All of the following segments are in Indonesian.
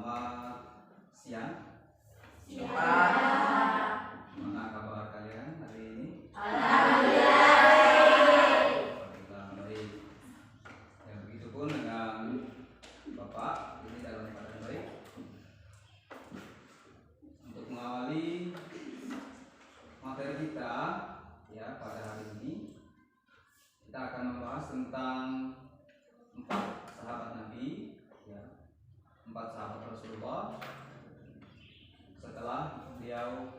Selamat siang. Gimana kabar kalian hari ini? Alhamdulillah baik. Ya, begitupun dengan Bapak ini dalam keadaan baik. Untuk mengawali materi kita ya pada hari ini, kita akan membahas tentang 4 sahabat Nabi, ya, 4 sahabat Rasulullah setelah beliau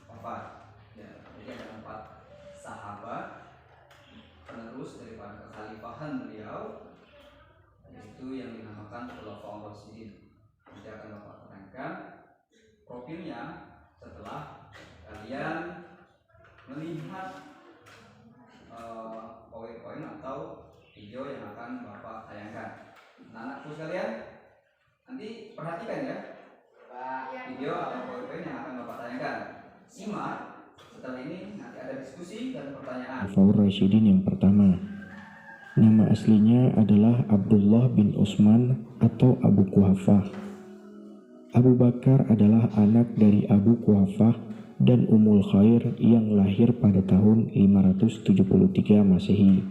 wafat. Ya, jadi ada 4 sahabat penerus daripada kekhalifahan beliau, yaitu yang dinamakan Khulafaur Rasyidin. Nanti akan Bapak terangkan profilnya setelah kalian melihat poin-poin atau video yang akan Bapak tayangkan. Anak-anakku sekalian, nanti perhatikan ya video atau poin-poin yang akan Bapak tayangkan. Simak, setelah ini nanti ada diskusi dan pertanyaan. Khulafaur Rasyidin yang pertama, nama aslinya adalah Abdullah bin Utsman atau Abu Quhafah. Abu Bakar adalah anak dari Abu Quhafah dan Ummul Khair yang lahir pada tahun 573 Masehi.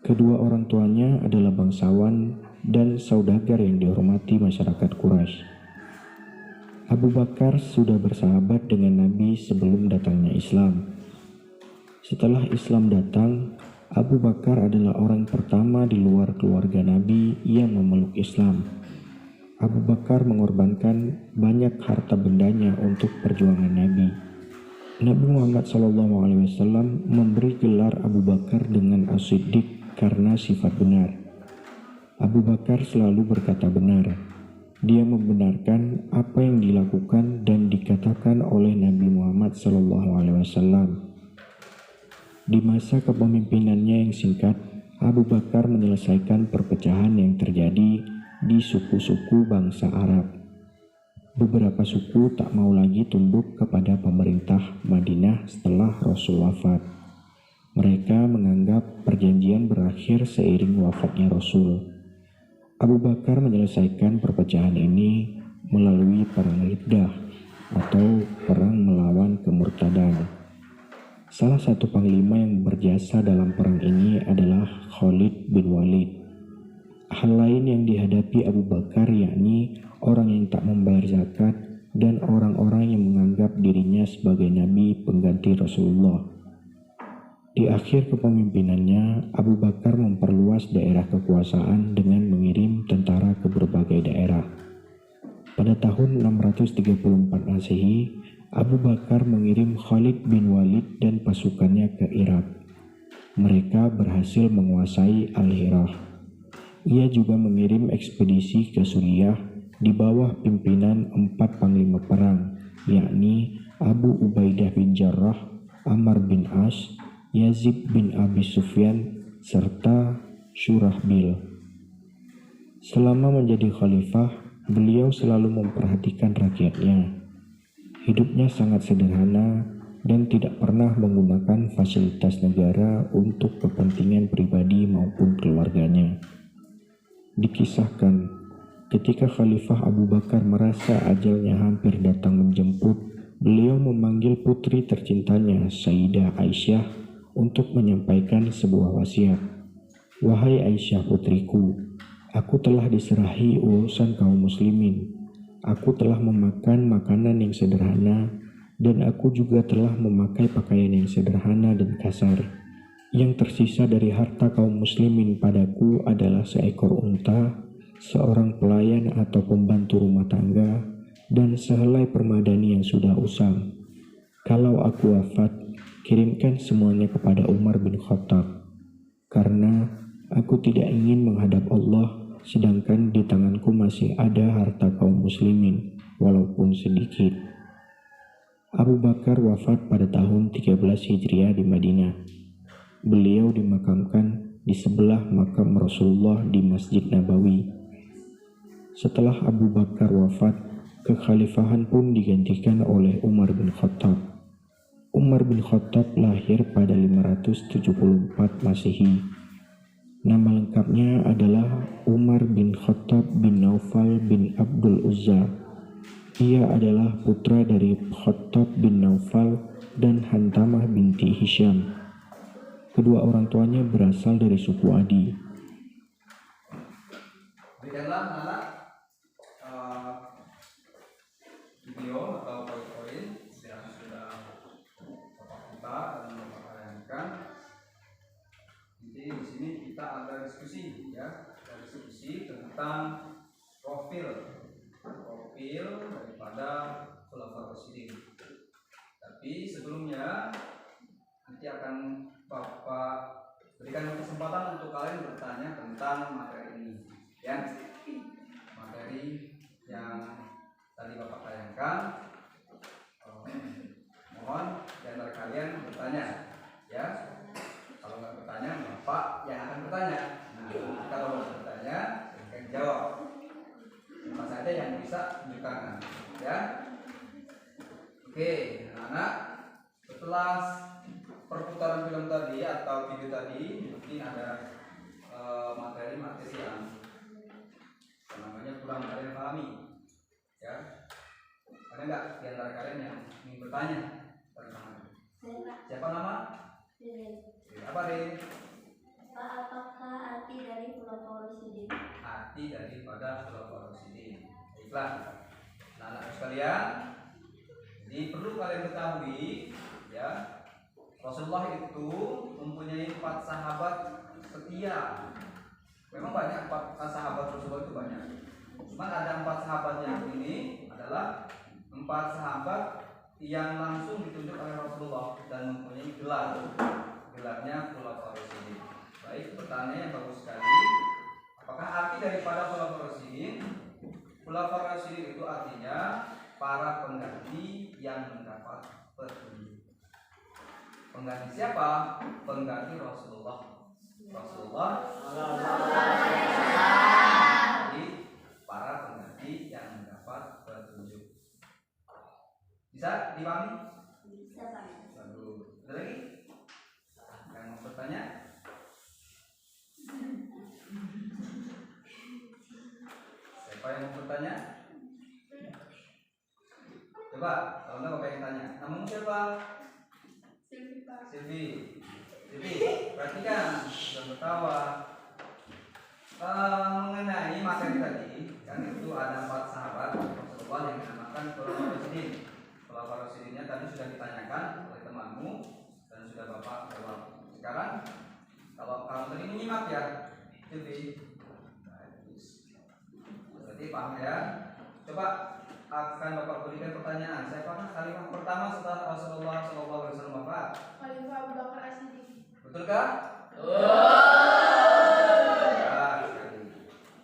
Kedua orang tuanya adalah bangsawan dan saudagar yang dihormati masyarakat Quraisy. Abu Bakar sudah bersahabat dengan Nabi sebelum datangnya Islam. Setelah Islam datang, Abu Bakar adalah orang pertama di luar keluarga Nabi yang memeluk Islam. Abu Bakar mengorbankan banyak harta bendanya untuk perjuangan Nabi. Nabi Muhammad SAW memberi gelar Abu Bakar dengan As-Siddiq karena sifat benar. Abu Bakar selalu berkata benar. Dia membenarkan apa yang dilakukan dan dikatakan oleh Nabi Muhammad SAW. Di masa kepemimpinannya yang singkat, Abu Bakar menyelesaikan perpecahan yang terjadi di suku-suku bangsa Arab. Beberapa suku tak mau lagi tunduk kepada pemerintah Madinah setelah Rasul wafat. Mereka menganggap perjanjian berakhir seiring wafatnya Rasul. Abu Bakar menyelesaikan perpecahan ini melalui perang Riddah atau perang melawan kemurtadan. Salah satu panglima yang berjasa dalam perang ini adalah Khalid bin Walid. Hal lain yang dihadapi Abu Bakar yakni orang yang tak membayar zakat dan orang-orang yang menganggap dirinya sebagai nabi pengganti Rasulullah. Di akhir kepemimpinannya, Abu Bakar memperluas daerah kekuasaan dengan mengirim tentara ke berbagai daerah. Pada tahun 634 Masehi, Abu Bakar mengirim Khalid bin Walid dan pasukannya ke Irak. Mereka berhasil menguasai Al-Hirah. Ia juga mengirim ekspedisi ke Suriah di bawah pimpinan 4 panglima perang, yakni Abu Ubaidah bin Jarrah, Ammar bin As, Yazid bin Abi Sufyan, serta Syurahbil. Selama menjadi khalifah, beliau selalu memperhatikan rakyatnya. Hidupnya sangat sederhana dan tidak pernah menggunakan fasilitas negara untuk kepentingan pribadi maupun keluarganya. Dikisahkan, ketika Khalifah Abu Bakar merasa ajalnya hampir datang menjemput, beliau memanggil putri tercintanya, Sayyidah Aisyah, untuk menyampaikan sebuah wasiat. Wahai Aisyah putriku, aku telah diserahi urusan kaum muslimin. Aku telah memakan makanan yang sederhana dan aku juga telah memakai pakaian yang sederhana dan kasar. Yang tersisa dari harta kaum muslimin padaku adalah seekor unta, seorang pelayan atau pembantu rumah tangga, dan sehelai permadani yang sudah usang. Kalau aku wafat, kirimkan semuanya kepada Umar bin Khattab, karena aku tidak ingin menghadap Allah sedangkan di tanganku masih ada harta kaum muslimin, walaupun sedikit. Abu Bakar wafat pada tahun 13 Hijriah di Madinah. Beliau dimakamkan di sebelah makam Rasulullah di Masjid Nabawi. Setelah Abu Bakar wafat, kekhalifahan pun digantikan oleh Umar bin Khattab. Umar bin Khattab lahir pada 574 Masehi. Nama lengkapnya adalah Umar bin Khattab bin Naufal bin Abdul Uzza. Ia adalah putra dari Khattab bin Naufal dan Hantamah binti Hisham. Kedua orang tuanya berasal dari suku Adi. Berikanlah anak video atau poin-poin yang sudah Bapak kita dan Bapak bayangkan. Jadi di sini kita ada diskusi ya, diskusi tentang profil daripada Khulafaur Rasyidin. Tapi sebelumnya nanti akan Bapak berikan kesempatan untuk kalian bertanya tentang materi ini ya, materi yang tadi Bapak tayangkan. Mohon di antara kalian bertanya ya. Kalau nggak bertanya, Bapak yang akan bertanya. Nah, kalau mau bertanya, silakan jawab. Siapa saja yang bisa tunjukkan ya. Oke, anak-anak, setelah perputaran film tadi atau video tadi, mungkin ada materi yang namanya kurang kalian pahami ya. Ada nggak di antara kalian yang ingin bertanya tentang siapa nama? Apa deh? Apakah arti dari Khulafaur Rasyidin? Arti daripada Khulafaur Rasyidin. Baiklah, anak-anak sekalian, jadi perlu kalian ketahui ya, Rasulullah itu mempunyai 4 sahabat setia. Memang banyak 4 sahabat Rasulullah itu banyak. Cuman ada 4 sahabat yang ini adalah 4 sahabat yang langsung ditunjuk oleh Rasulullah dan mempunyai gelarnya Khulafaur Rasyidin. Baik, pertanyaan yang bagus sekali. Apakah arti daripada Khulafaur Rasyidin? Khulafaur Rasyidin itu artinya para pengganti yang mendapat petunjuk. Pengganti siapa? Pengganti Rasulullah. Jadi para pengganti yang mendapat petunjuk. Bisa dipahami? Bisa, Pak. Bagus. Ada lagi? Yang mau bertanya? Siapa yang mau bertanya? Coba, kalau enggak Bapak yang tanya. Namamu siapa? Silvi, Pak. Silvi, perhatikan, sudah bertawa. Mengenai materi tadi, kan itu ada 4 sahabat Rasulullah yang dinamakan Khulafaur Rasyidin. Khulafaur Rasyidinnya tadi sudah ditanyakan oleh temanmu dan sudah Bapak jawab. Sekarang kalau kamu tadi menyimak ya, Silvi, berarti paham ya. Coba akan Bapak berikan pertanyaan. Siapakah khalifah pertama setelah Rasulullah SAW Bapak? Khalifah Abu Bakar As-Siddiq. Betulkah?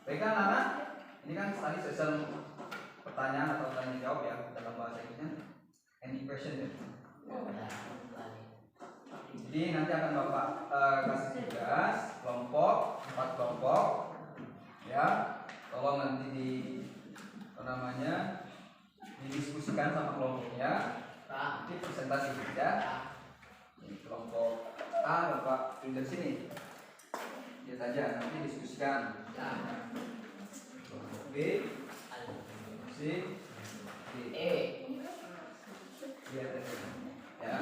Baiklah anak, ini kan tadi sesi pertanyaan atau tanya jawab ya, dalam bahasa Inggrisnya any question ya. Jadi nanti akan Bapak kasih tugas kelompok, 4 kelompok ya. Tolong nanti didiskusikan sama kelompoknya. Nanti presentasi ya. Ini kelompok A Bapak dari sini. Lihat aja nanti diskusikan. Kelompok B, C, D, E. Lihat aja ya.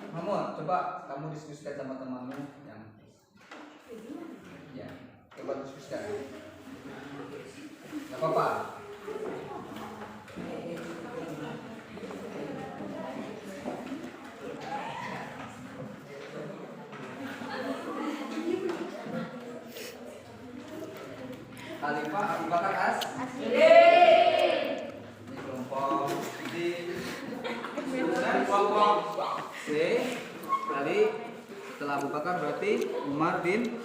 Mahmud, coba kamu diskusikan sama temanmu yang ya, coba diskusikan. Gak apa-apa. Khalifah Abu Bakar As-Siddiq. Ini kelompok D. Dan kelompok C. Tadi setelah Abu Bakar berarti Umar bin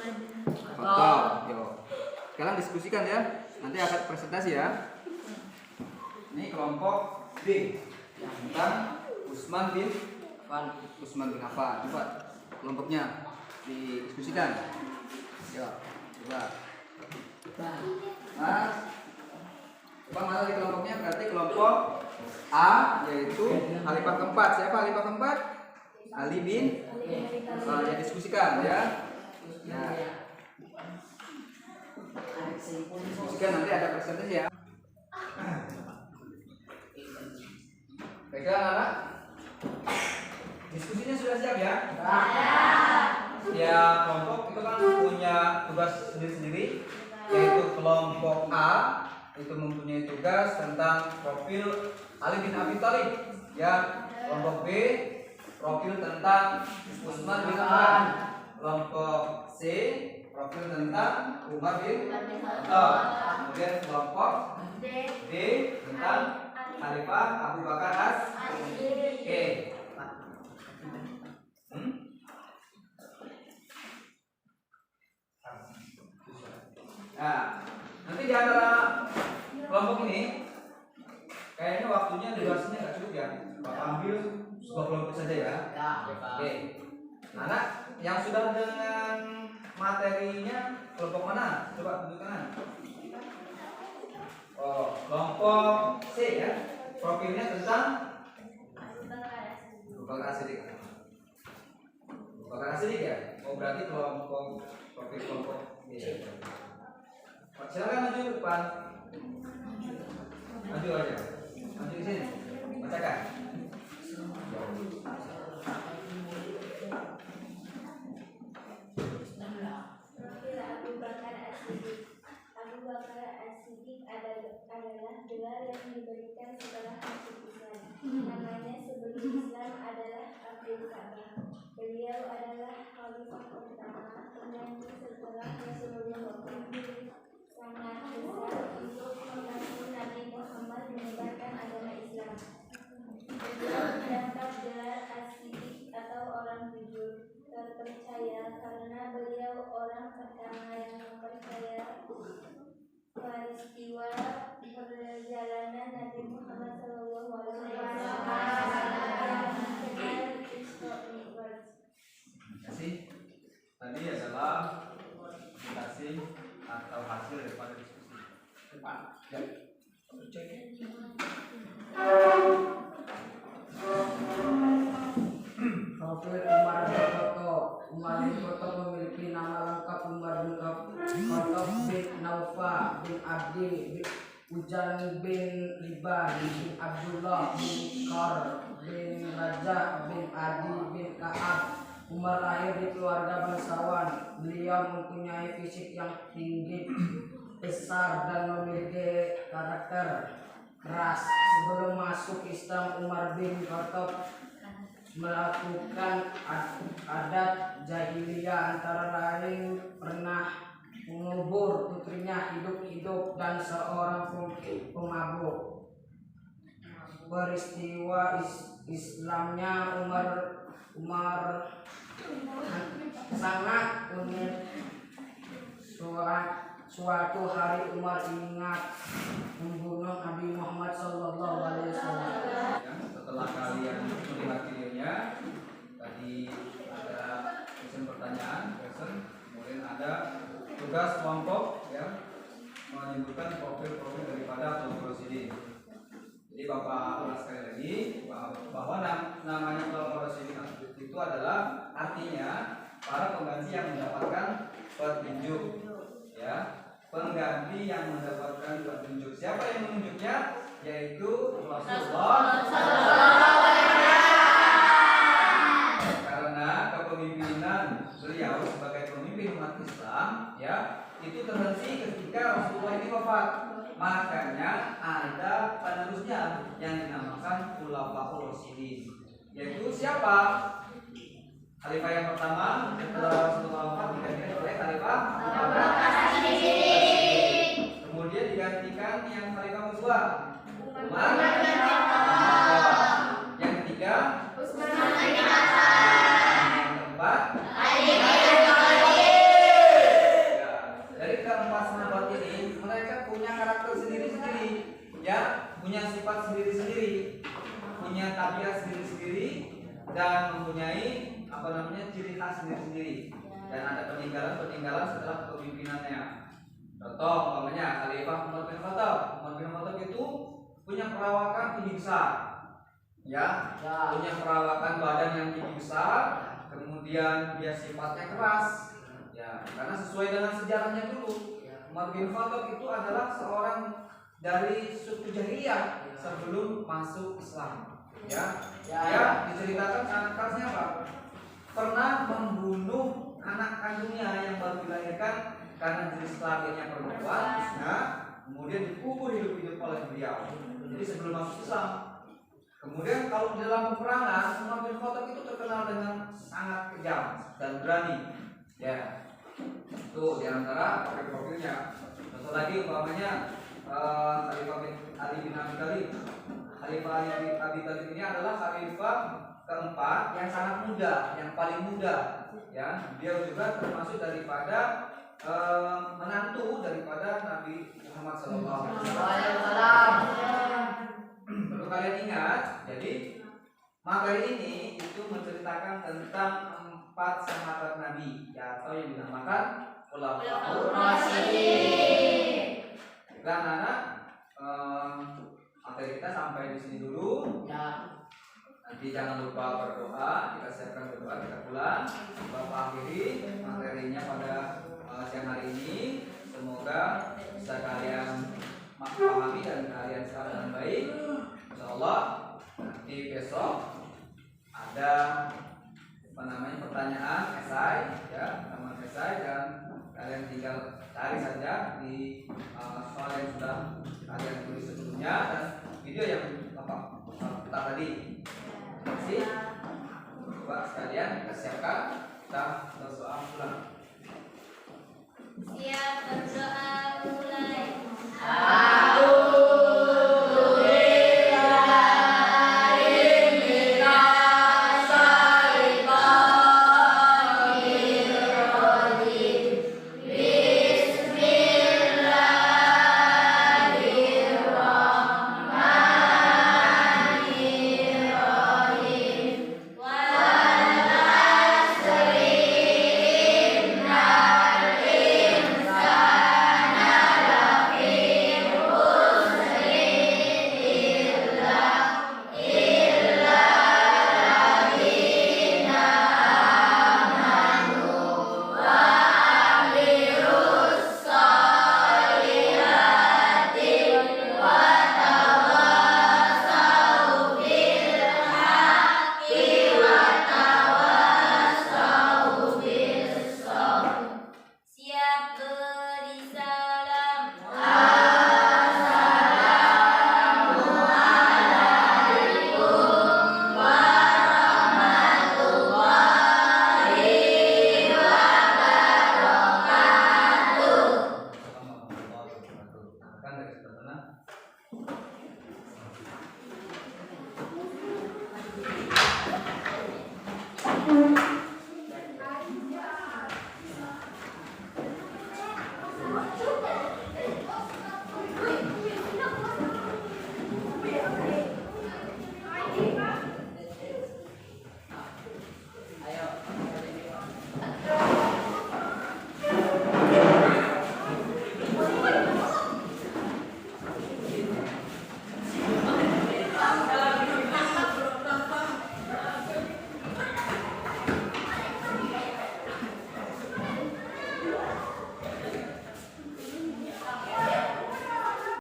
Khattab. Yo. Sekarang diskusikan ya. Nanti akan presentasi ya. Ini kelompok D tentang Utsman bin Affan. Coba kelompoknya didiskusikan. Yo, coba. Mas, Coba mana di kelompoknya? Berarti kelompok A, yaitu khalifah keempat. Siapa khalifah keempat? Ali bin ya, diskusikan ya. Diskusikan, nanti ada presentasi ya. Baiklah anak, diskusinya sudah siap ya? Ya, kelompok itu kan punya tugas sendiri-sendiri, yaitu kelompok A itu mempunyai tugas tentang profil Ali bin Abi Thalib. Ya, kelompok B profil tentang Utsman bin Affan. Kelompok C profil tentang Umar bin Khattab. Kemudian kelompok D tentang Khalifah Abu Bakar As-Siddiq. Nah, nanti di antara kelompok ini kayaknya waktunya durasinya nggak cukup ya. Bapak ambil sebuah kelompok saja ya. Oke. Nah, yang sudah dengan materinya kelompok mana? Coba tunjukkan. Oh, kelompok C ya. Profilnya tentang Abu Bakar As-Siddiq. Abu Bakar As-Siddiq ya. Oh, berarti kelompok profil kelompok B. Silakan maju ke depan. Maju aja. Maju di sini. Bacakan. Profil Abu Bakar As-Siddiq. Abu Bakar As-Siddiq adalah gelar yang diberikan setelah masuk Islam. Namanya sebelum Islam adalah Abdul Ka'bah. Beliau adalah khalifah pertama pengganti setelah Rasulullah sangat besar untuk membantu Nabi Muhammad menyebarkan agama Islam. Beliau mendapat gelar As-Siddiq atau orang jujur terpercaya karena beliau orang pertama yang mempercaya peristiwa perjalanan Nabi Muhammad SAW. Terima kasih. Tadi adalah presentasi atau hasil daripada diskusi. Depan. Ya. Profil Umar bin Khattab. Umar bin Khattab memiliki nama lengkap Umar bin Khattab bin Naufal bin Abdil bin Ujan bin Liban bin Abdullah bin Kar bin Raja bin Adi bin Ka'ab. Umar lahir di keluarga bangsawan. Beliau mempunyai fisik yang tinggi, besar dan memiliki karakter keras. Sebelum masuk Islam, Umar bin Khattab melakukan adat jahiliyah, antara lain pernah mengubur putrinya hidup-hidup dan seorang pemabuk. Peristiwa Islamnya Umar sangat unik. Suatu hari Umar ingat membunuh Nabi Muhammad SAW. Setelah kalian melihat videonya, tadi ada sesi pertanyaan, kemudian ada tugas kelompok ya, menyebutkan profil-profil daripada kelompok Rasyidin. Jadi Bapak ulas sekali lagi bahwa namanya kelompok Rasyidin itu adalah artinya para pengganti yang mendapatkan petunjuk ya, pengganti yang mendapatkan petunjuk. Siapa yang menunjuknya? Yaitu Rasulullah. Karena kepemimpinan beliau sebagai pemimpin umat Islam ya, itu terhenti ketika Rasulullah ini wafat. Makanya ada penerusnya yang dinamakan Khulafaur Rasyidin. Yaitu siapa? Khalifah yang pertama setelah Rasulullah wafat digantikan oleh Khalifah Abu Bakar As-Siddiq. Kemudian digantikan yang Khalifah kedua Umar bin Khattab. Yang ketiga Utsman bin Affan. Yang keempat Ali bin Thalib. Ya, dari keempat sahabat ini mereka punya karakter sendiri-sendiri, ya, punya sifat sendiri-sendiri, punya tabiat sendiri-sendiri, dan mempunyai ciri khas sendiri-sendiri. Dan ada peninggalan setelah kepemimpinannya. Contoh umpamanya Khalifah Umar bin Khattab Umar bin Khattab itu punya perawakan tinggi besar, ya, punya perawakan badan yang tinggi besar, kemudian dia sifatnya keras, ya, karena sesuai dengan sejarahnya dulu. Umar bin Khattab itu adalah seorang dari suku jahiliyah sebelum masuk Islam, ya. Dia diceritakan sangat kerasnya apa? Pernah membunuh anak kandungnya yang baru dilahirkan karena jenis kelaminnya perempuan, nah, kemudian dikubur hidup-hidup oleh beliau. Jadi sebelum masuk Islam. Kemudian kalau di dalam peperangan, Umar bin Khattab itu terkenal dengan sangat kejam dan berani, ya. Itu diantara profil-profilnya. Contoh lagi umpamanya Khalifah Ali bin Abi Thalib. Khalifah Ali bin Abi Thalib ini adalah khalifah keempat yang sangat muda, yang paling muda, ya. Dia juga termasuk daripada menantu daripada Nabi Muhammad SAW. Perlu kalian ingat, jadi materi ini itu menceritakan tentang 4 sahabat Nabi, ya, atau yang dinamakan Khulafaur Rasyidin. Dan anak materi kita sampai di sini dulu. Nanti jangan lupa berdoa, kita siapkan berdoa, kita pulang. Bapak akhiri materinya pada siang hari ini. Semoga bisa kalian pahami dan kalian serap dengan baik. Insyaallah nanti besok ada pertanyaan esai, ya, teman esai, dan kalian tinggal cari saja di soal yang sudah kalian tulis sebelumnya dan video yang kita tadi. Terima kasih. Coba sekalian kita siapkan, kita berdoa pulang. Siap berdoa.